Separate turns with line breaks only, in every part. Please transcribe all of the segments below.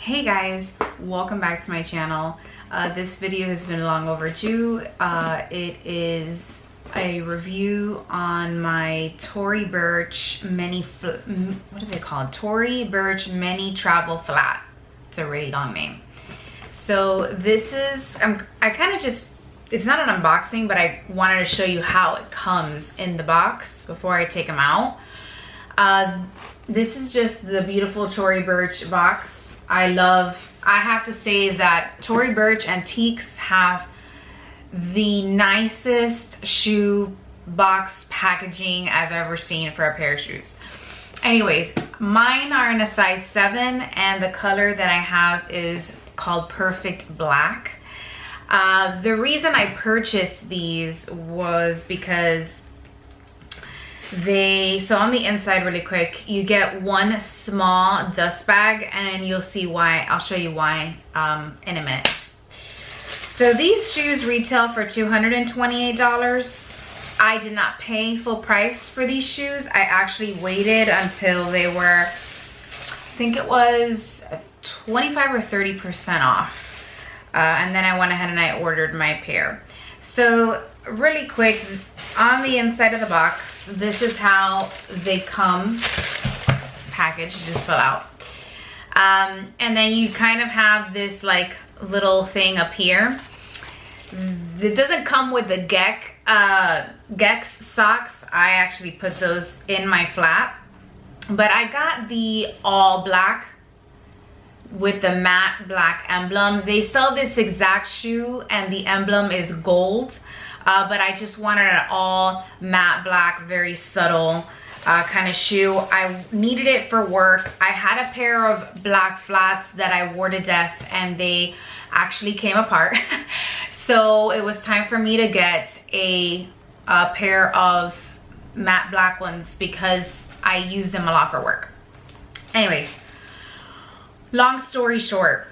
Hey guys, welcome back to my channel. This video has been long overdue. It is a review on my Tory Burch what do they call it? Tory Burch Mini Travel Flat. It's a really long name. So this is, I kind of just, it's not an unboxing, but I wanted to show you how it comes in the box before I take them out. This is just the beautiful Tory Burch box. I have to say that Tory Burch Antiques have the nicest shoe box packaging I've ever seen for a pair of shoes. Anyways, mine are in a size 7 and the color that I have is called Perfect Black. The reason I purchased these was because so on the inside, really quick, you get one small dust bag, and you'll see why. I'll show you why in a minute. So these shoes retail for $228. I did not pay full price for these shoes. I actually waited until they were, I think it was 25 or 30% off. And then I went ahead and I ordered my pair. So really quick, on the inside of the box, this is how they come packaged, just fell out. And then you kind of have this like little thing up here. It doesn't come with the Gex socks. I actually put those in my flat, but I got the all black with the matte black emblem. They sell this exact shoe and the emblem is gold, but I just wanted an all matte black, very subtle kind of shoe. I needed it for work. I had a pair of black flats that I wore to death and they actually came apart. So it was time for me to get a pair of matte black ones because I use them a lot for work. Anyways, long story short,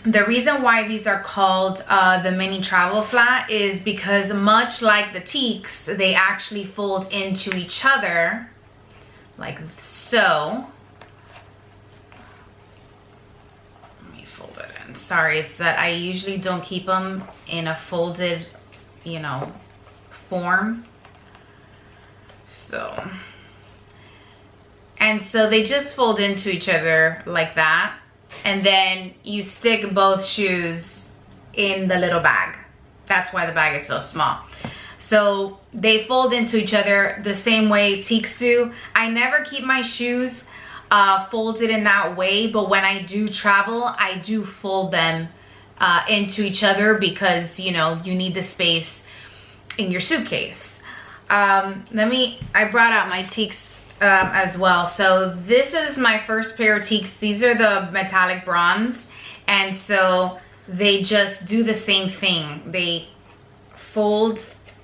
the reason why these are called the Mini Travel Flat is because much like the teaks, they actually fold into each other like so. Let me fold it in. Sorry, it's that I usually don't keep them in a folded, you know, form. So, and so they just fold into each other like that. And then you stick both shoes in the little bag. That's why the bag is so small. So they fold into each other the same way teaks do. I never keep my shoes folded in that way, but when I do travel, I do fold them into each other because, you know, you need the space in your suitcase. I brought out my teaks as well. So this is my first pair of teaks. These are the metallic bronze, and so they just do the same thing. They fold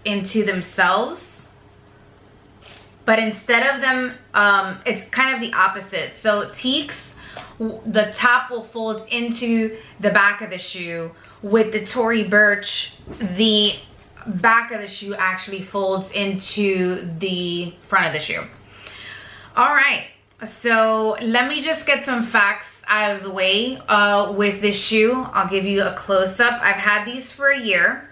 into themselves, but instead of them, it's kind of the opposite. So teaks, the top will fold into the back of the shoe. With the Tory Burch, the back of the shoe actually folds into the front of the shoe. All right, so let me just get some facts out of the way with this shoe. I'll give you a close-up. I've had these for a year,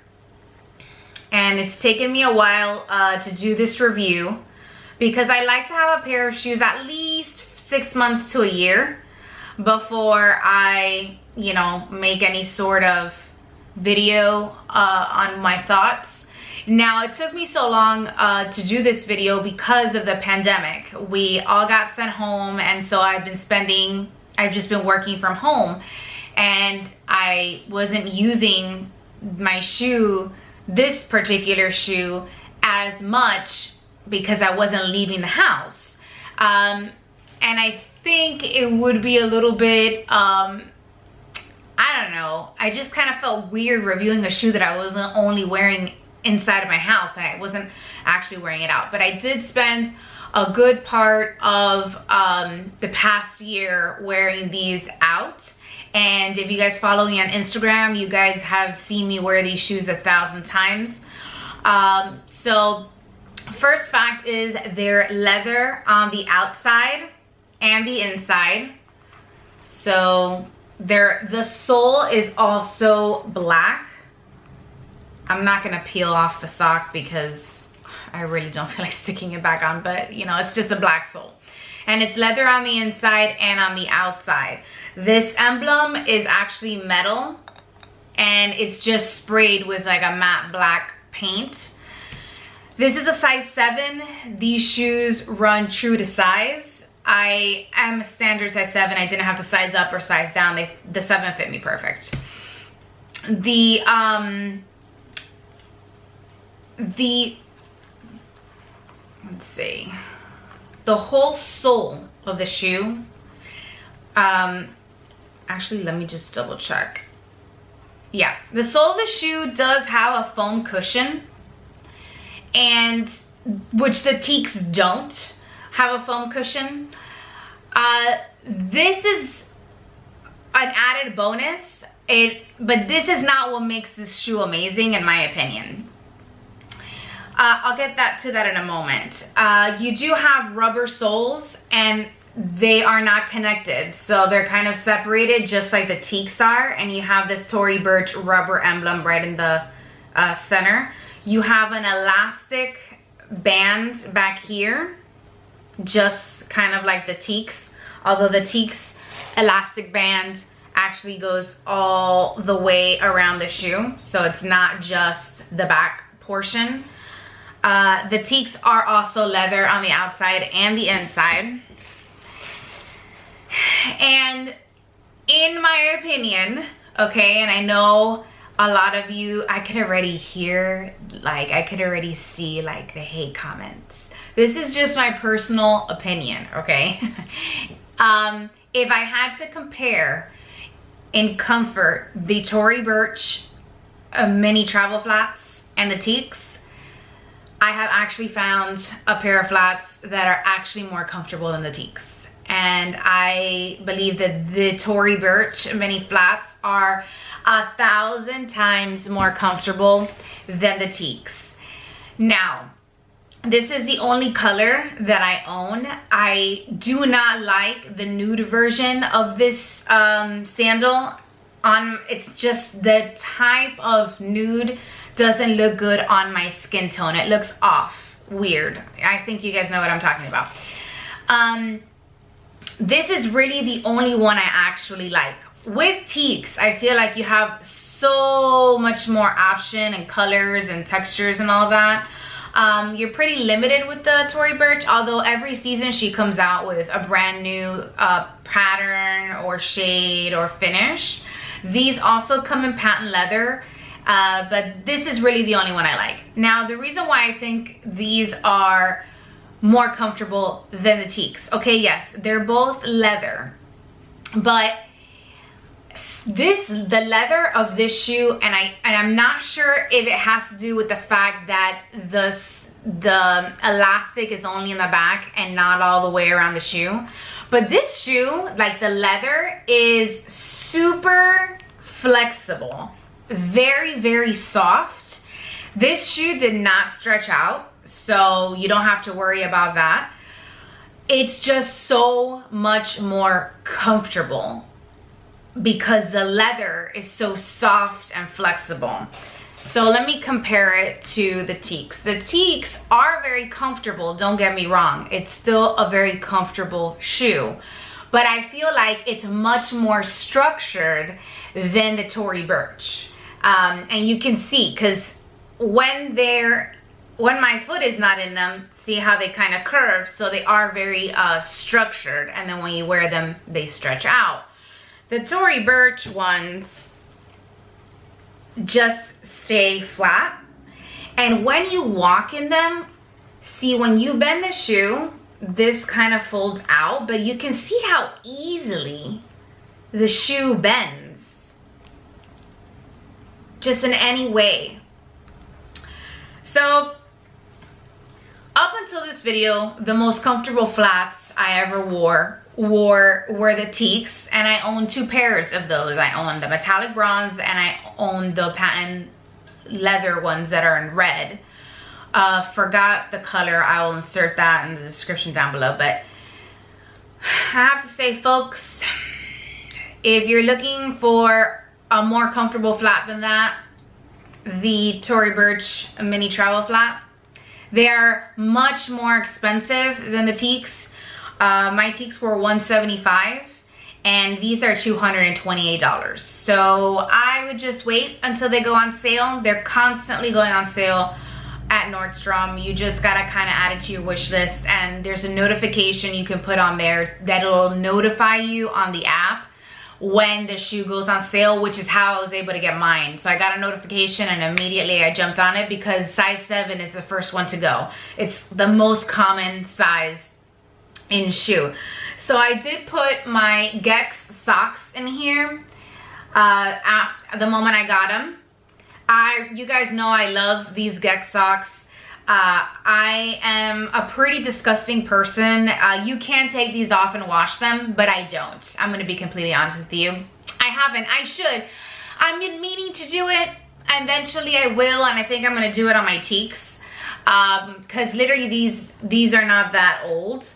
and it's taken me a while to do this review because I like to have a pair of shoes at least 6 months to a year before I, you know, make any sort of video on my thoughts. Now, it took me so long to do this video because of the pandemic. We all got sent home, and so I've just been working from home, and I wasn't using my shoe, this particular shoe, as much because I wasn't leaving the house. And I think it would be a little bit, I don't know, I just kind of felt weird reviewing a shoe that I wasn't only wearing inside of my house and I wasn't actually wearing it out. But I did spend a good part of the past year wearing these out, and if you guys follow me on Instagram, you guys have seen me wear these shoes 1,000 times. So first fact is they're leather on the outside and the inside. So The sole is also black. I'm not gonna peel off the sock because I really don't feel like sticking it back on, but you know, it's just a black sole. And it's leather on the inside and on the outside. This emblem is actually metal and it's just sprayed with like a matte black paint. This is a size 7. These shoes run true to size. I am a standard size 7. I didn't have to size up or size down. The 7 fit me perfect. Let's see. The whole sole of the shoe, actually let me just double check. Yeah, the sole of the shoe does have a foam cushion, and which the teaks don't have a foam cushion. This is an added bonus, but this is not what makes this shoe amazing in my opinion. I'll get to that in a moment. You do have rubber soles and they are not connected, so they're kind of separated just like the teaks are, and you have this Tory Burch rubber emblem right in the center. You have an elastic band back here, just kind of like the teaks, although the teaks elastic band actually goes all the way around the shoe, so it's not just the back portion. The teaks are also leather on the outside and the inside. And in my opinion, okay, and I know a lot of you, I could already hear, like, I could already see like the hate comments. This is just my personal opinion, okay? If I had to compare in comfort the Tory Burch mini travel flats and the teaks, I have actually found a pair of flats that are actually more comfortable than the teaks. And I believe that the Tory Burch mini flats are 1,000 times more comfortable than the teaks. Now, this is the only color that I own. I do not like the nude version of this sandal. It's just the type of nude doesn't look good on my skin tone. It looks off, weird. I think you guys know what I'm talking about. This is really the only one I actually like. With teaks, I feel like you have so much more option and colors and textures and all that. You're pretty limited with the Tory Burch, although every season she comes out with a brand new pattern or shade or finish. These also come in patent leather, but this is really the only one I like. Now, the reason why I think these are more comfortable than the teaks. Okay, yes, they're both leather, but the leather of this shoe, and I'm not sure if it has to do with the fact that the elastic is only in the back and not all the way around the shoe, but this shoe, like the leather, is super flexible, very, very soft. This shoe did not stretch out, so you don't have to worry about that. It's just so much more comfortable because the leather is so soft and flexible. So let me compare it to the teaks. The teaks are very comfortable, don't get me wrong. It's still a very comfortable shoe, but I feel like it's much more structured than the Tory Burch. And you can see, because when my foot is not in them, see how they kind of curve, so they are very structured, and then when you wear them, they stretch out. The Tory Burch ones just stay flat, and when you walk in them, see, when you bend the shoe, this kind of folds out, but you can see how easily the shoe bends, just in any way. So up until this video, the most comfortable flats I ever wore were the teaks, and I own 2 pairs of those. I own the metallic bronze and I own the patent leather ones that are in red. Forgot the color. I will insert that in the description down below, but I have to say, folks, If you're looking for a more comfortable flat than that, the Tory Burch mini travel flat. They are much more expensive than the teaks. My teaks were $175 and these are $228. So I would just wait until they go on sale. They're constantly going on sale at Nordstrom. You just gotta kind of add it to your wish list, and there's a notification you can put on there that'll notify you on the app when the shoe goes on sale, which is how I was able to get mine. So I got a notification and immediately I jumped on it because size 7 is the first one to go. It's the most common size in shoe. So I did put my Gex socks in here after the moment I got them. You guys know I love these Gex socks. I am a pretty disgusting person. You can take these off and wash them, but I don't. I'm gonna be completely honest with you. I haven't. I should. I'm meaning to do it. Eventually I will, and I think I'm gonna do it on my teaks. Because literally these are not that old.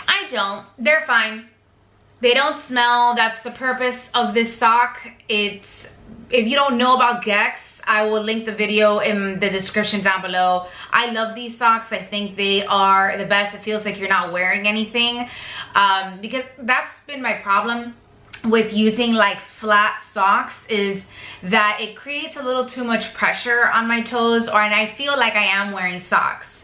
I don't. They're fine. They don't smell. That's the purpose of this sock. If you don't know about Gex, I will link the video in the description down below. I love these socks. I think they are the best. It feels like you're not wearing anything. Because that's been my problem with using like flat socks, is that it creates a little too much pressure on my toes, and I feel like I am wearing socks.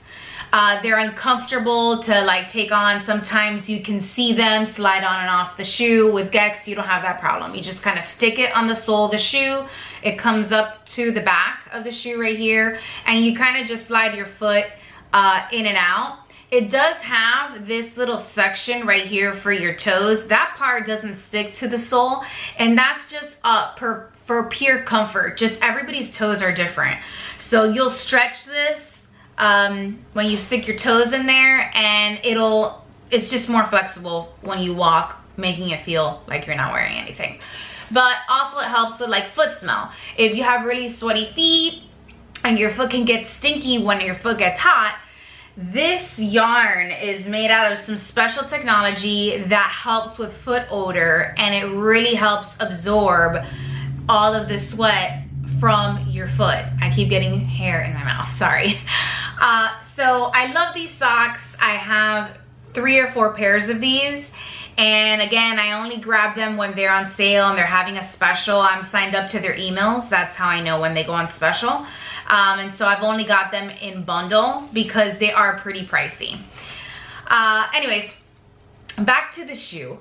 They're uncomfortable to like take on. Sometimes you can see them slide on and off the shoe. With Gex, you don't have that problem. You just kind of stick it on the sole of the shoe. It comes up to the back of the shoe right here, and you kind of just slide your foot in and out. It does have this little section right here for your toes. That part doesn't stick to the sole, and that's just for pure comfort. Just everybody's toes are different. So you'll stretch this when you stick your toes in there, and it's just more flexible when you walk, making it feel like you're not wearing anything. But also it helps with like foot smell. If you have really sweaty feet and your foot can get stinky when your foot gets hot, this yarn is made out of some special technology that helps with foot odor, and it really helps absorb all of the sweat from your foot. I keep getting hair in my mouth, sorry. So I love these socks. I have 3 or 4 pairs of these, and again, I only grab them when they're on sale and they're having a special. I'm signed up to their emails. That's how I know when they go on special. And so I've only got them in bundle because they are pretty pricey. Anyways, back to the shoe.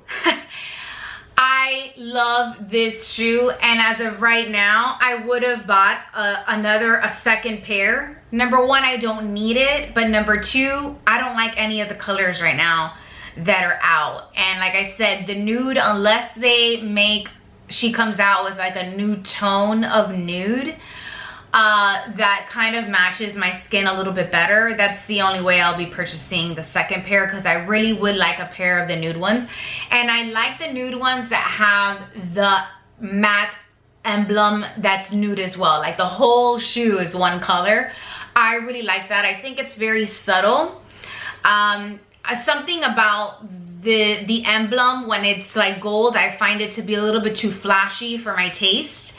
I love this shoe, and as of right now, I would have bought a second pair. Number 1, I don't need it, but number 2, I don't like any of the colors right now that are out. And like I said, the nude, unless she comes out with like a new tone of nude that kind of matches my skin a little bit better, that's the only way I'll be purchasing the second pair, because I really would like a pair of the nude ones. And I like the nude ones that have the matte emblem that's nude as well. Like the whole shoe is one color. I really like that. I think it's very subtle. Something about the emblem, when it's like gold, I find it to be a little bit too flashy for my taste.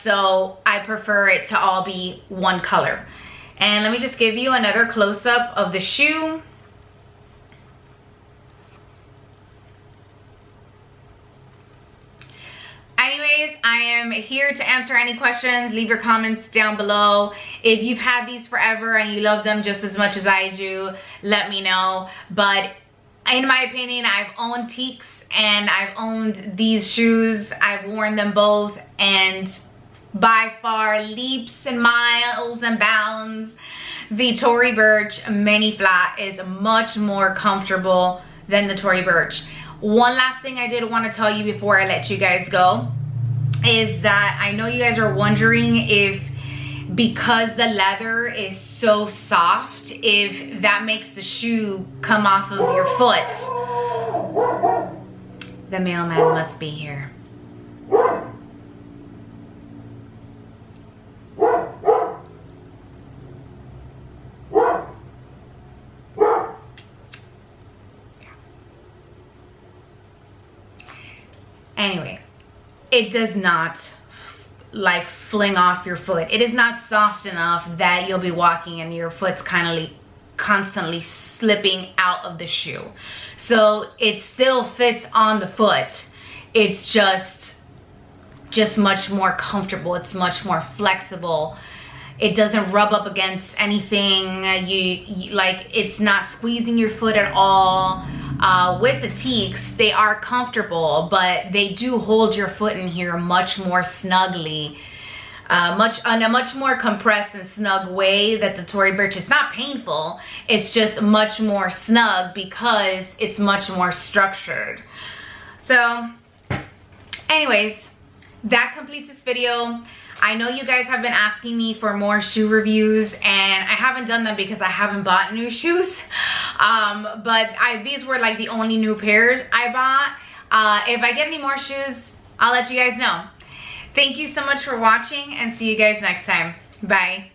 So I prefer it to all be one color. And let me just give you another close-up of the shoe. Anyways, I am here to answer any questions. Leave your comments down below. If you've had these forever and you love them just as much as I do, let me know. But in my opinion, I've owned teaks and I've owned these shoes. I've worn them both, and by far, leaps and miles and bounds, the Tory Burch mini flat is much more comfortable than the Tory Burch. One last thing I did want to tell you before I let you guys go is that I know you guys are wondering if, because the leather is so soft, if that makes the shoe come off of your foot. The mailman must be here. Anyway, it does not like fling off your foot. It is not soft enough that you'll be walking and your foot's kind of constantly slipping out of the shoe. So it still fits on the foot. It's just much more comfortable. It's much more flexible. It doesn't rub up against anything. You like, it's not squeezing your foot at all. With the teaks, they are comfortable, but they do hold your foot in here much more snugly, in a much more compressed and snug way that the Tory Burch is not painful. It's just much more snug because it's much more structured. So anyways, that completes this video. I know you guys have been asking me for more shoe reviews, and I haven't done them because I haven't bought new shoes. But these were like the only new pairs I bought. If I get any more shoes, I'll let you guys know. Thank you so much for watching, and see you guys next time. Bye.